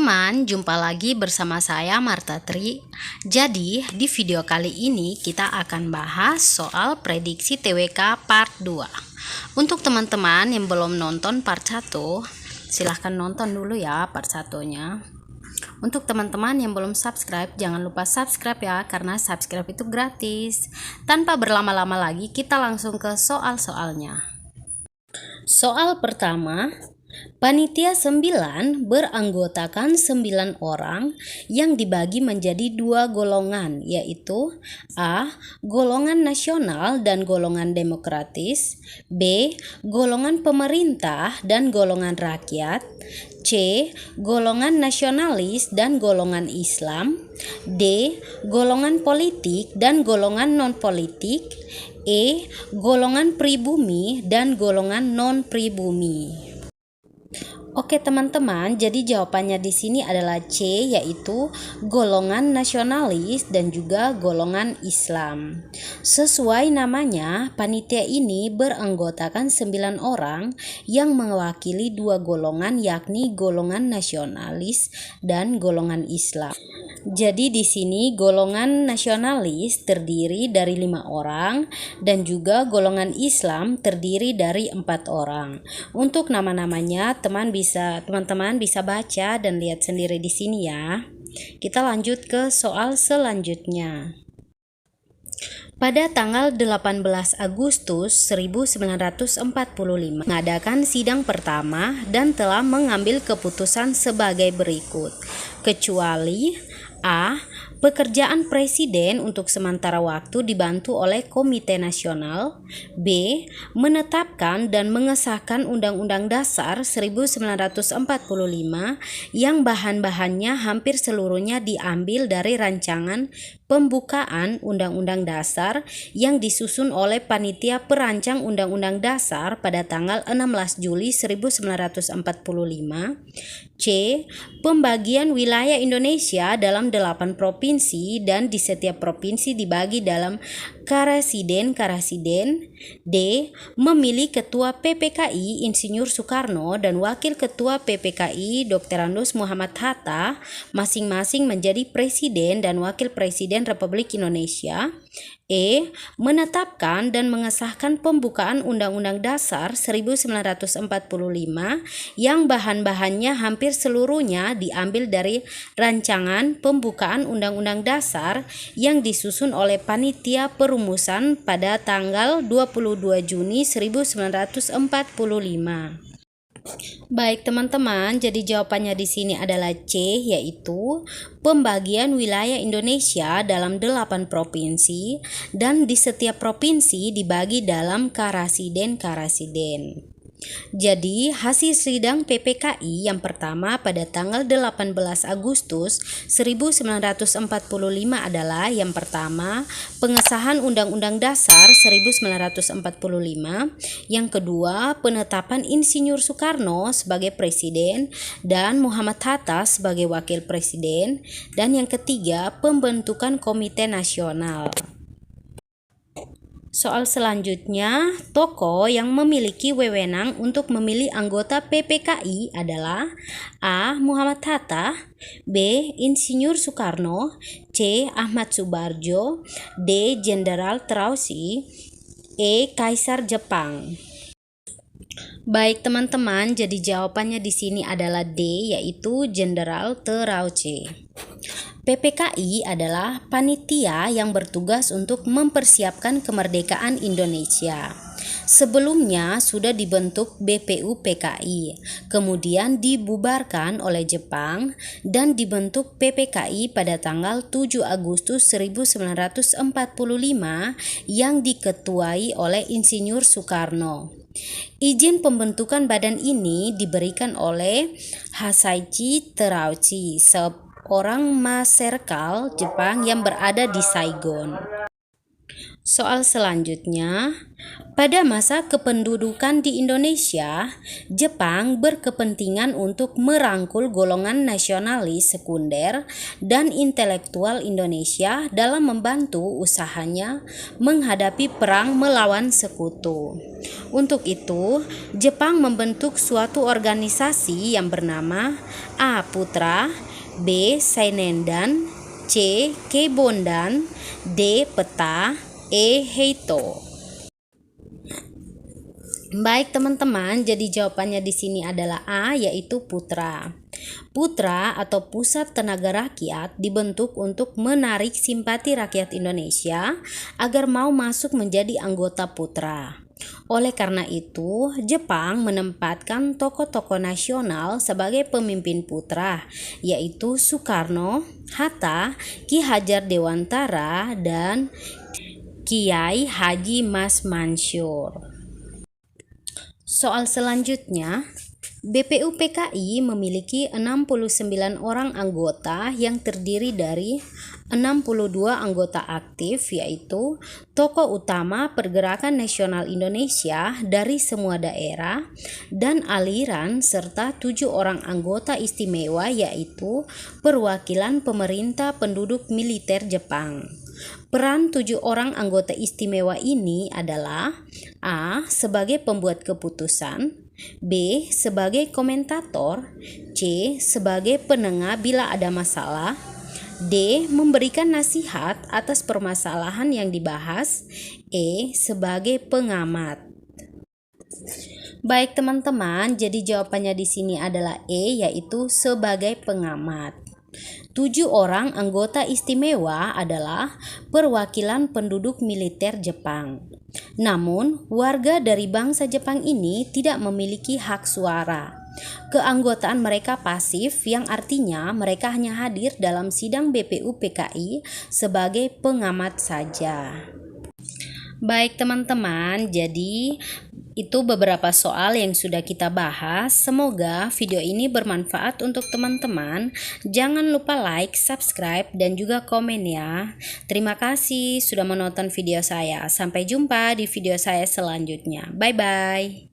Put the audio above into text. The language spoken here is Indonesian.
teman-teman, jumpa lagi bersama saya Marta Tri. Jadi, di video kali ini kita akan bahas soal prediksi TWK part 2. Untuk teman-teman yang belum nonton part 1, silahkan nonton dulu ya part 1-nya. Untuk teman-teman yang belum subscribe, jangan lupa subscribe ya, karena subscribe itu gratis. Tanpa berlama-lama lagi, kita langsung ke soal-soalnya. Soal pertama, panitia 9 beranggotakan 9 orang yang dibagi menjadi 2 golongan, yaitu A. Golongan nasional dan golongan demokratis, B. Golongan pemerintah dan golongan rakyat, C. Golongan nasionalis dan golongan Islam, D. Golongan politik dan golongan non-politik, E. Golongan pribumi dan golongan non-pribumi. Oke teman-teman, jadi jawabannya di sini adalah C, yaitu golongan nasionalis dan juga golongan Islam. Sesuai namanya, panitia ini beranggotakan 9 orang yang mewakili 2 golongan, yakni golongan nasionalis dan golongan Islam. Jadi di sini golongan nasionalis terdiri dari 5 orang dan juga golongan Islam terdiri dari 4 orang. Untuk nama-namanya teman-teman bisa baca dan lihat sendiri di sini ya. Kita lanjut ke soal selanjutnya. Pada tanggal 18 Agustus 1945 mengadakan sidang pertama dan telah mengambil keputusan sebagai berikut. Kecuali A. Pekerjaan presiden untuk sementara waktu dibantu oleh Komite Nasional. B. Menetapkan dan mengesahkan Undang-Undang Dasar 1945 yang bahan-bahannya hampir seluruhnya diambil dari rancangan pembukaan Undang-Undang Dasar yang disusun oleh Panitia Perancang Undang-Undang Dasar pada tanggal 16 Juli 1945. C. Pembagian wilayah Indonesia dalam 8 provinsi dan di setiap provinsi dibagi dalam karasiden. D. Memilih Ketua PPKI Insinyur Soekarno dan Wakil Ketua PPKI Dr. Andos Muhammad Hatta masing-masing menjadi Presiden dan Wakil Presiden Republik Indonesia. E. Menetapkan dan mengesahkan pembukaan Undang-Undang Dasar 1945 yang bahan-bahannya hampir seluruhnya diambil dari rancangan pembukaan Undang-Undang Dasar yang disusun oleh Panitia Perumusan pada tanggal 22 Juni 1945. Baik teman-teman, jadi jawabannya di sini adalah C, yaitu pembagian wilayah Indonesia dalam 8 provinsi dan di setiap provinsi dibagi dalam karasiden. Jadi hasil sidang PPKI yang pertama pada tanggal 18 Agustus 1945 adalah yang pertama pengesahan Undang-Undang Dasar 1945, yang kedua penetapan Insinyur Soekarno sebagai Presiden dan Muhammad Hatta sebagai Wakil Presiden, dan yang ketiga pembentukan Komite Nasional. Soal selanjutnya, tokoh yang memiliki wewenang untuk memilih anggota PPKI adalah A. Muhammad Hatta, B. Insinyur Soekarno, C. Ahmad Subarjo, D. Jenderal Terauchi, E. Kaisar Jepang. Baik teman-teman, jadi jawabannya di sini adalah D, yaitu Jenderal Terauchi. PPKI adalah panitia yang bertugas untuk mempersiapkan kemerdekaan Indonesia. Sebelumnya sudah dibentuk BPUPKI, kemudian dibubarkan oleh Jepang dan dibentuk PPKI pada tanggal 7 Agustus 1945 yang diketuai oleh Insinyur Soekarno. Izin pembentukan badan ini diberikan oleh Hisaichi Terauchi, seorang maserkal Jepang yang berada di Saigon. Soal selanjutnya, pada masa kependudukan di Indonesia, Jepang berkepentingan untuk merangkul golongan nasionalis sekunder dan intelektual Indonesia dalam membantu usahanya menghadapi perang melawan sekutu. Untuk itu, Jepang membentuk suatu organisasi yang bernama A. Putra, B. Sainendan, C. Keibondan, D. Peta, E. Heito. Baik teman-teman, jadi jawabannya di sini adalah A, yaitu Putra. Putra atau Pusat Tenaga Rakyat dibentuk untuk menarik simpati rakyat Indonesia agar mau masuk menjadi anggota Putra. Oleh karena itu, Jepang menempatkan tokoh-tokoh nasional sebagai pemimpin Putra, yaitu Soekarno, Hatta, Ki Hajar Dewantara, dan Kiai Haji Mas Mansur. Soal selanjutnya, BPUPKI memiliki 69 orang anggota yang terdiri dari 62 anggota aktif, yaitu tokoh utama Pergerakan Nasional Indonesia dari semua daerah dan aliran, serta 7 orang anggota istimewa, yaitu perwakilan pemerintah penduduk militer Jepang. Peran 7 orang anggota istimewa ini adalah A. Sebagai pembuat keputusan, B. Sebagai komentator, C. Sebagai penengah bila ada masalah, D. Memberikan nasihat atas permasalahan yang dibahas, E. Sebagai pengamat. Baik teman-teman, jadi jawabannya di sini adalah E, yaitu sebagai pengamat. 7 orang anggota istimewa adalah perwakilan penduduk militer Jepang. Namun, warga dari bangsa Jepang ini tidak memiliki hak suara. Keanggotaan mereka pasif, yang artinya mereka hanya hadir dalam sidang BPUPKI sebagai pengamat saja. Baik teman-teman, jadi itu beberapa soal yang sudah kita bahas. Semoga video ini bermanfaat untuk teman-teman. Jangan lupa like, subscribe, dan juga komen ya. Terima kasih sudah menonton video saya. Sampai jumpa di video saya selanjutnya. Bye-bye.